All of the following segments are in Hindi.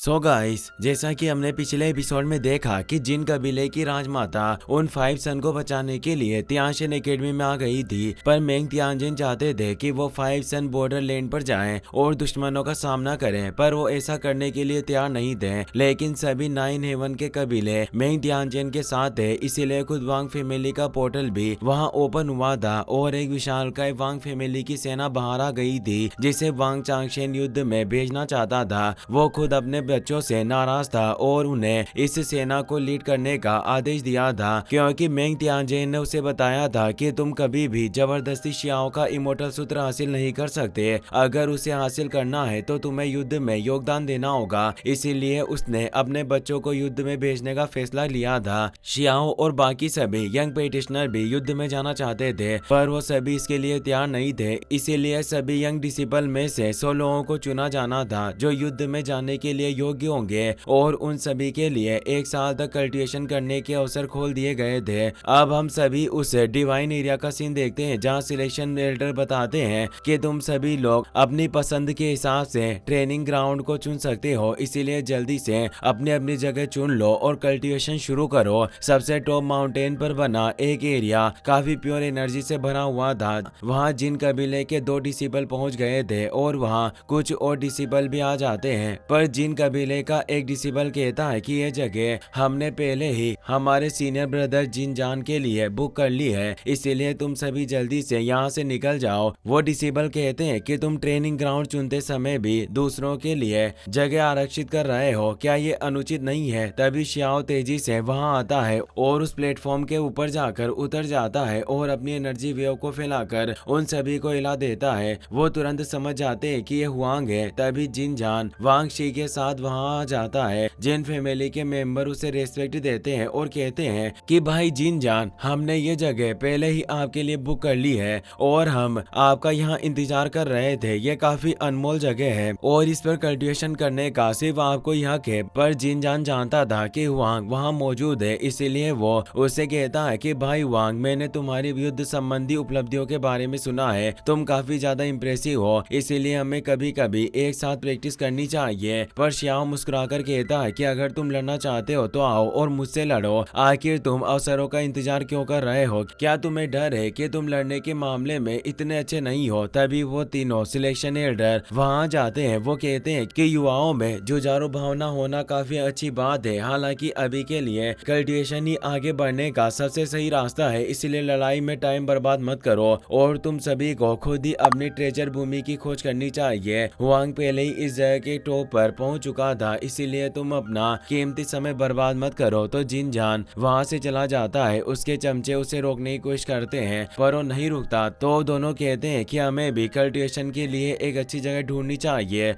सो गाइस, जैसा कि हमने पिछले एपिसोड में देखा कि जिन कबीले की राजमाता उन 5 सन को बचाने के लिए तियानजिन एकेडमी में आ गई थी, पर मेंग तियानजिन चाहते थे कि वो 5 सन बॉर्डर लैंड पर जाएं और दुश्मनों का सामना करें, पर वो ऐसा करने के लिए तैयार नहीं थे। लेकिन सभी 9 हेवन के कबीले मेंग तियानजिन के साथ थे, इसीलिए खुद वांग फैमिली का पोर्टल भी वहाँ ओपन हुआ था और एक विशालकाय वांग फैमिली की सेना बाहर आ गई थी, जिसे वांग चांगशेन युद्ध में भेजना चाहता था। वो खुद अपने बच्चों से नाराज था और उन्हें इस सेना को लीड करने का आदेश दिया था, क्योंकि मेंग तियानजिन ने उसे बताया था कि तुम कभी भी जबरदस्ती शियाओ का इमोर्टल सूत्र हासिल नहीं कर सकते। अगर उसे हासिल करना है तो तुम्हें युद्ध में योगदान देना होगा। इसीलिए उसने अपने बच्चों को युद्ध में भेजने का फैसला लिया था। शियाओ और बाकी सभी यंग प्रैक्टिशनर भी युद्ध में जाना चाहते थे, पर वो सभी इसके लिए तैयार नहीं थे। इसीलिए सभी यंग डिसिपल में से 100 लोगों को चुना जाना था जो युद्ध में जाने के लिए योग्य होंगे, और उन सभी के लिए 1 साल तक कल्टिवेशन करने के अवसर खोल दिए गए थे। अब हम सभी उस डिवाइन एरिया का सीन देखते हैं जहां सिलेक्शन एल्डर बताते हैं कि तुम सभी लोग अपनी पसंद के हिसाब से ट्रेनिंग ग्राउंड को चुन सकते हो, इसीलिए जल्दी से अपनी अपनी जगह चुन लो और कल्टिवेशन शुरू करो। सबसे टॉप माउंटेन पर बना एक एरिया काफी प्योर एनर्जी से भरा हुआ था। वहां जिन कबीले के 2 डिसिपल पहुंच गए थे और वहां कुछ और डिसिपल भी आ जाते हैं, पर जिन कबीले का एक डिसिपल कहता है कि यह जगह हमने पहले ही हमारे सीनियर ब्रदर जिनजान के लिए बुक कर ली है, इसीलिए तुम सभी जल्दी से यहाँ से निकल जाओ। वो डिसिपल कहते हैं कि तुम ट्रेनिंग ग्राउंड चुनते समय भी दूसरों के लिए जगह आरक्षित कर रहे हो, क्या ये अनुचित नहीं है? तभी शियाओ तेजी से वहां आता है और उस प्लेटफॉर्म के ऊपर जाकर उतर जाता है और अपनी एनर्जी वेव को फैलाकर उन सभी को हिला देता है। वो तुरंत समझ जाते हैं कि ये हुआंग है। तभी जिनजान वांग शी के साथ वहां आ जाता है। जिन फैमिली के मेंबर उसे रेस्पेक्ट देते हैं और कहते हैं कि भाई जिनजान, हमने ये जगह पहले ही आपके लिए बुक कर ली है और हम आपका यहाँ इंतजार कर रहे थे। ये काफी अनमोल जगह है और इस पर कल्टिवेशन करने का सिर्फ आपको यहाँ के। पर जिनजान जानता था कि हुआंग वहाँ मौजूद है, इसीलिए वो उससे कहता है कि भाई वांग, मैंने तुम्हारी युद्ध संबंधी उपलब्धियों के बारे में सुना है, तुम काफी ज्यादा इम्प्रेसिव हो, इसीलिए हमें कभी कभी एक साथ प्रैक्टिस करनी चाहिए। पर शियाओ मुस्कुराकर कहता है कि अगर तुम लड़ना चाहते हो तो आओ और मुझसे लड़ो, आखिर तुम अवसरों का इंतजार क्यों कर रहे हो? क्या तुम्हें डर है कि तुम लड़ने के मामले में इतने अच्छे नहीं हो? तभी वो तीनों सिलेक्शन एल्डर वहां जाते हैं। वो कहते हैं कि युवाओं में जुझारू भावना होना काफी अच्छी बात है, हालांकि अभी के लिए कल्टिवेशन ही आगे बढ़ने का सबसे सही रास्ता है, इसलिए लड़ाई में टाइम बर्बाद मत करो और तुम सभी को खुद ही अपनी ट्रेजर भूमि की खोज करनी चाहिए। हुआंग पहले ही इस जगह के टॉप पर पहुंच चुका था, इसीलिए तुम अपना कीमती समय बर्बाद मत करो। तो जिनजान वहां से चला जाता है। उसके चमचे उसे रोकने की कोशिश करते हैं, पर वो नहीं रुकता। तो दोनों कहते हैं कि हमें भी कल्टिवेशन के लिए एक अच्छी जगह ढूंढनी चाहिए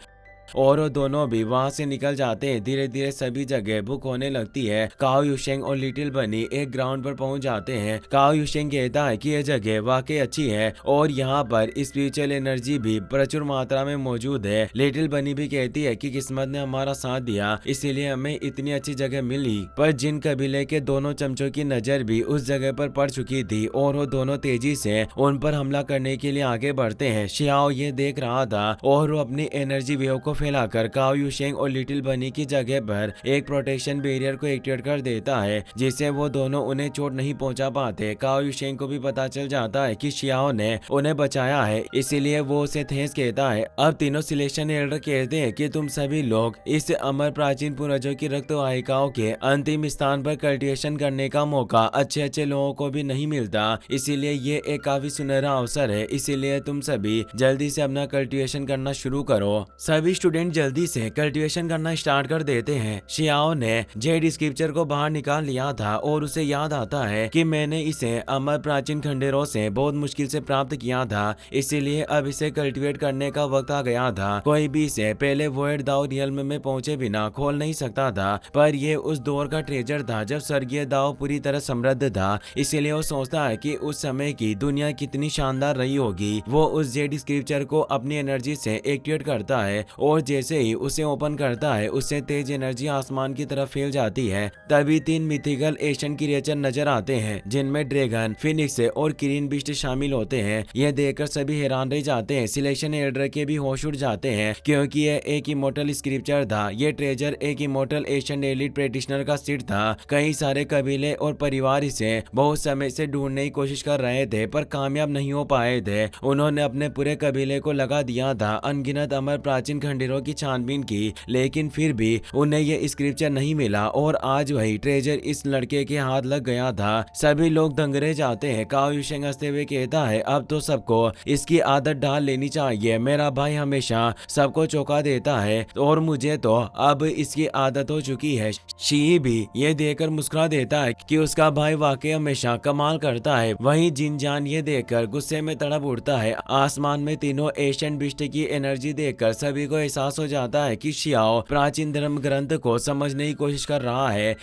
और वो दोनों भी वहां से निकल जाते हैं। धीरे धीरे सभी जगह बुक होने लगती है। काओ युशेंग और लिटिल बनी एक ग्राउंड पर पहुंच जाते हैं। काओ युशेंग कहता है कि यह जगह वाकई अच्छी है और यहाँ पर स्पिरिचुअल एनर्जी भी प्रचुर मात्रा में मौजूद है। लिटिल बनी भी कहती है कि किस्मत ने हमारा साथ दिया, इसीलिए हमें इतनी अच्छी जगह मिली। पर जिन कबीले के दोनों चमचों की नजर भी उस जगह पर पड़ चुकी थी और वो दोनों तेजी से उन पर हमला करने के लिए आगे बढ़ते हैं। शियाओ ये देख रहा था और वो अपनी एनर्जी वेव को फैलाकर काओ युशेंग और लिटिल बनी की जगह पर एक प्रोटेक्शन बैरियर को एक्टिवेट कर देता है, जिससे वो दोनों उन्हें चोट नहीं पहुंचा पाते। काओ युशेंग को भी पता चल जाता है कि शियाओ ने उन्हें बचाया है, इसीलिए वो उसे थैंक्स कहता है। अब तीनों सिलेक्शन एल्डर कहते हैं कि तुम सभी लोग इस अमर प्राचीन पूर्वजों की रक्त वाहिकाओं के अंतिम स्थान पर कल्टिवेशन करने का मौका अच्छे अच्छे लोगों को भी नहीं मिलता, इसीलिए ये एक काफी सुनहरा अवसर है। इसीलिए तुम सभी जल्दी से अपना कल्टिवेशन करना शुरू करो। सभी स्टूडेंट जल्दी से कल्टिवेशन करना स्टार्ट कर देते हैं। शियाओ ने जेड स्क्रिप्चर को बाहर निकाल लिया था और उसे याद आता है कि मैंने इसे अमर प्राचीन खंडेरों से बहुत मुश्किल से प्राप्त किया था, इसीलिए अब इसे कल्टिवेट करने का वक्त आ गया था। कोई भी इसे पहले वॉइड दाओ रियल्म में पहुंचे बिना खोल नहीं सकता था, पर यह उस दौर का ट्रेजर था जब स्वर्गीय दाओ पूरी तरह समृद्ध था, इसीलिए वो सोचता है कि उस समय की दुनिया कितनी शानदार रही होगी। वो उस जेड स्क्रिप्चर को अपनी एनर्जी से एक्टिवेट करता है और और जैसे ही उसे ओपन करता है उससे तेज एनर्जी आसमान की तरफ फैल जाती है। तभी 3 मिथिकल एशियन क्रिएचर नजर आते हैं जिनमें ड्रैगन, फिनिक्स और ग्रीन बीस्ट शामिल होते हैं। यह देखकर सभी हैरान रह जाते हैं। सिलेक्शन एल्डर के भी होश उड़ जाते हैं क्योंकि यह एक इमोर्टल स्क्रिप्चर था। यह ट्रेजर एक इमोर्टल एशियन एलिट प्रैक्टिशनर का सीट था। कई सारे कबीले और परिवार इसे बहुत समय से ढूंढने की कोशिश कर रहे थे पर कामयाब नहीं हो पाए थे। उन्होंने अपने पूरे कबीले को लगा दिया था। अनगिनत अमर प्राचीन खंडहरों की छानबीन की लेकिन फिर भी उन्हें यह स्क्रिप्चर नहीं मिला और आज वही ट्रेजर इस लड़के के हाथ लग गया था। सभी लोग दंग रह जाते हैं। काओ युशेंग हंसते हुए कहता है अब तो सबको इसकी आदत डाल लेनी चाहिए। मेरा भाई हमेशा सबको चौंका देता है और मुझे तो अब इसकी आदत हो चुकी है। शी भी ये देखकर मुस्कुरा देता है कि उसका भाई वाकई हमेशा कमाल करता है। वहीं जिनजान ये देखकर गुस्से में तड़प उठता है। आसमान में तीनों एशियन बिस्ट की एनर्जी देखकर सभी को एहसास हो जाता है कि शियाओ प्राचीन धर्म ग्रंथ को समझने की कोशिश कर रहा है।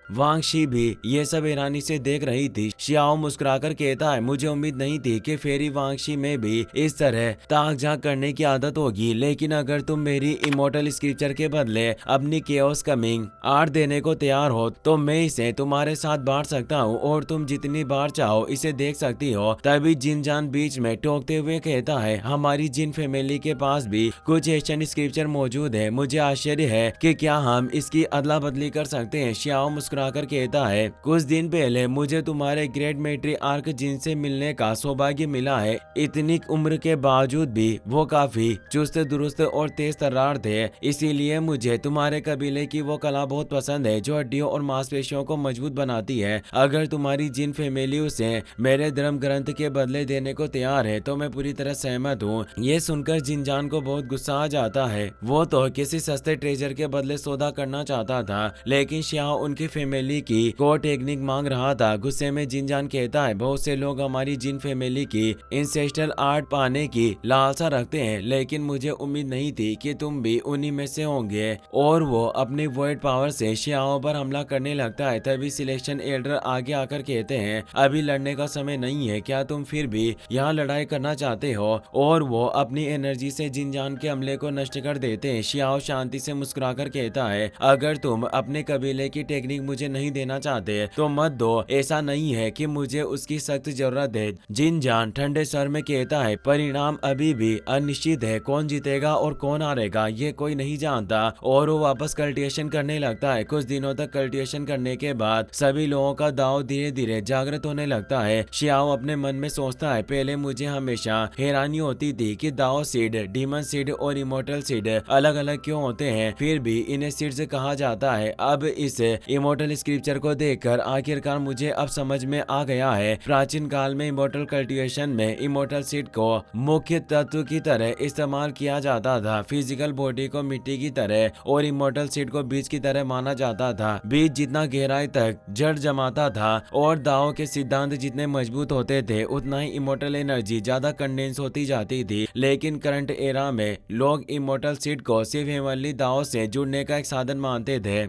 वांग शी भी ये सब हैरानी से देख रही थी। शियाओ मुस्कुराकर कहता है मुझे उम्मीद नहीं थी कि फेरी वांग शी में भी इस तरह ताक झांक करने की आदत होगी, लेकिन अगर तुम मेरी इमोर्टल स्क्रिप्चर के बदले अपनी केओस कमिंग आर्ट देने को तैयार हो तो मैं इसे तुम्हारे साथ बांट सकता हूँ और तुम जितनी बार चाहो इसे देख सकती हो। तभी जिनजान बीच में टोकते हुए कहता है हमारी जिन फैमिली के पास भी कुछ एशियन स्क्रिप्चर मौजूद है। मुझे आश्चर्य है कि क्या हम इसकी अदला बदली कर सकते हैं। शियाओ मुस्कुराकर कहता है कुछ दिन पहले मुझे तुम्हारे ग्रेट मेट्री आर्क जिन से मिलने का सौभाग्य मिला है। इतनी उम्र के बावजूद भी वो काफी चुस्त दुरुस्त और तेज तर्रार थे, इसीलिए मुझे तुम्हारे कबीले की वो कला बहुत पसंद है जो हड्डियों और मांसपेशियों को मजबूत बनाती है। अगर तुम्हारी जिन फैमिली उसे मेरे धर्म ग्रंथ के बदले देने को तैयार है तो मैं पूरी तरह सहमत हूँ। ये सुनकर जिनजान को बहुत गुस्सा आ जाता है। वो तो किसी सस्ते ट्रेजर के बदले सौदा करना चाहता था लेकिन शियाओ उनकी फैमिली की को टेक्निक मांग रहा था। गुस्से में जिनजान कहता है बहुत से लोग हमारी जिन फैमिली की इंसेस्ट्रल आर्ट पाने की लालसा रखते हैं लेकिन मुझे उम्मीद नहीं थी कि तुम भी उन्हीं में से होंगे। और वो अपनी वर्ड पावर से शियाओ पर हमला करने लगता है। तभी सिलेक्शन एल्डर आगे आकर कहते हैं अभी लड़ने का समय नहीं है, क्या तुम फिर भी यहाँ लड़ाई करना चाहते हो? और वो अपनी एनर्जी से जिनजान के हमले को नष्ट कर देते हैं। शियाओ शांति से मुस्कुराकर कहता है अगर तुम अपने कबीले की टेक्निक मुझे नहीं देना चाहते तो मत दो, ऐसा नहीं है कि मुझे उसकी सख्त जरूरत है। जिनजान ठंडे स्वर में कहता है परिणाम अभी भी अनिश्चित है, कौन जीतेगा और कौन हारेगा ये कोई नहीं जानता। और वो वापस कल्टिवेशन करने लगता है। कुछ दिनों तक कल्टिवेशन करने के बाद सभी लोगों का दाव धीरे धीरे जागृत होने लगता है। शियाओ अपने मन में सोचता है पहले मुझे हमेशा हैरानी होती थी कि दाओ सीड, डीमन सीड और इमोर्टल सीड अलग अलग क्यों होते हैं, फिर भी इन्हें सीड्स कहा जाता है। अब इस इमोर्टल स्क्रिप्चर को देखकर आखिरकार मुझे अब समझ में आ गया है। प्राचीन काल में इमोर्टल कल्टिवेशन में इमोर्टल सीड को मुख्य तत्व की तरह इस्तेमाल किया जाता था। फिजिकल बॉडी को मिट्टी की तरह और इमोर्टल सीड को बीज की तरह माना जाता था। बीज जितना गहराई तक जड़ जमाता था और दाओ के सिद्धांत जितने मजबूत होते थे उतना ही इमोर्टल एनर्जी ज्यादा कंडेंस होती जाती थी। लेकिन करंट एरा में लोग इमोर्टल सीड को सिर्फ हेवनली दाओ से जुड़ने का एक साधन मानते थे,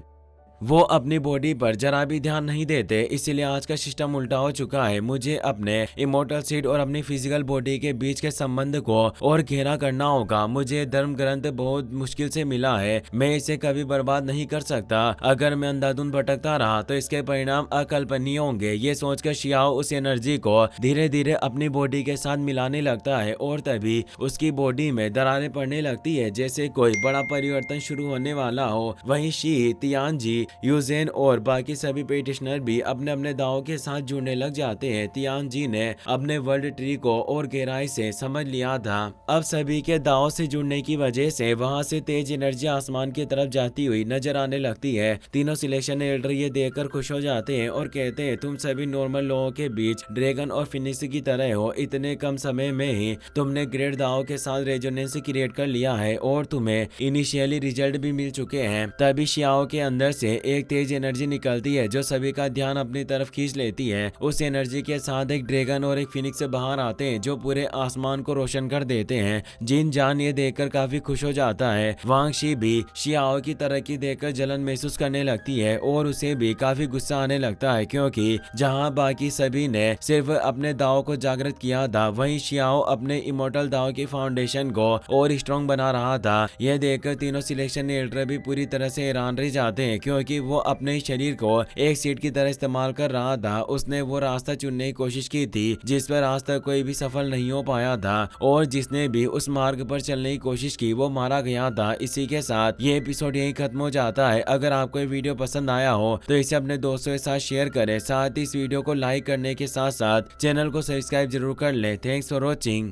वो अपनी बॉडी पर जरा भी ध्यान नहीं देते। इसीलिए आज का सिस्टम उल्टा हो चुका है। मुझे अपने इमोर्टल सीड और अपनी फिजिकल बॉडी के बीच के संबंध को और गहरा करना होगा। मुझे धर्म ग्रंथ बहुत मुश्किल से मिला है, मैं इसे कभी बर्बाद नहीं कर सकता। अगर मैं अंधाधुंध भटकता रहा तो इसके परिणाम अकल्पनीय होंगे। ये सोचकर शियाओ उस एनर्जी को धीरे धीरे अपनी बॉडी के साथ मिलाने लगता है और तभी उसकी बॉडी में दरारें पड़ने लगती है जैसे कोई बड़ा परिवर्तन शुरू होने वाला हो। वहीं शी, तियानजी, यूजेन और बाकी सभी पेटिशनर भी अपने अपने दावों के साथ जुड़ने लग जाते हैं। तियानजी ने अपने वर्ल्ड ट्री को और गहराई से समझ लिया था। अब सभी के दावों से जुड़ने की वजह से वहां से तेज एनर्जी आसमान की तरफ जाती हुई नजर आने लगती है। तीनों सिलेक्शन एल्डर ये देखकर खुश हो जाते हैं और कहते हैं तुम सभी नॉर्मल लोगों के बीच ड्रैगन और फिनिक्स की तरह हो। इतने कम समय में ही तुमने ग्रेट दावों के साथ रेजोनेंस क्रिएट कर लिया है और तुम्हें इनिशियली रिजल्ट भी मिल चुके हैं। तभी शियाओ के अंदर से एक तेज एनर्जी निकलती है जो सभी का ध्यान अपनी तरफ खींच लेती है। उस एनर्जी के साथ एक ड्रैगन और एक फिनिक्स बाहर आते हैं जो पूरे आसमान को रोशन कर देते हैं। जिन जान ये देखकर काफी खुश हो जाता है। वांग शी भी शियाओ की तरक्की देखकर जलन महसूस करने लगती है और उसे भी काफी गुस्सा आने लगता है, क्योंकि जहां बाकी सभी ने सिर्फ अपने दाव को जागृत किया था, वहीं शियाओ अपने इमोर्टल दाव की फाउंडेशन को और स्ट्रॉन्ग बना रहा था। यह देखकर तीनों सिलेक्शन एल्डर भी पूरी तरह से हैरान रह जाते हैं, क्योंकि वो अपने शरीर को एक सीट की तरह इस्तेमाल कर रहा था। उसने वो रास्ता चुनने की कोशिश की थी जिस पर आज तक कोई भी सफल नहीं हो पाया था, और जिसने भी उस मार्ग पर चलने की कोशिश की वो मारा गया था। इसी के साथ ये एपिसोड यहीं खत्म हो जाता है। अगर आपको ये वीडियो पसंद आया हो तो इसे अपने दोस्तों के साथ शेयर करें। साथ ही इस वीडियो को लाइक करने के साथ साथ चैनल को सब्सक्राइब जरूर कर लें। Thanks for watching.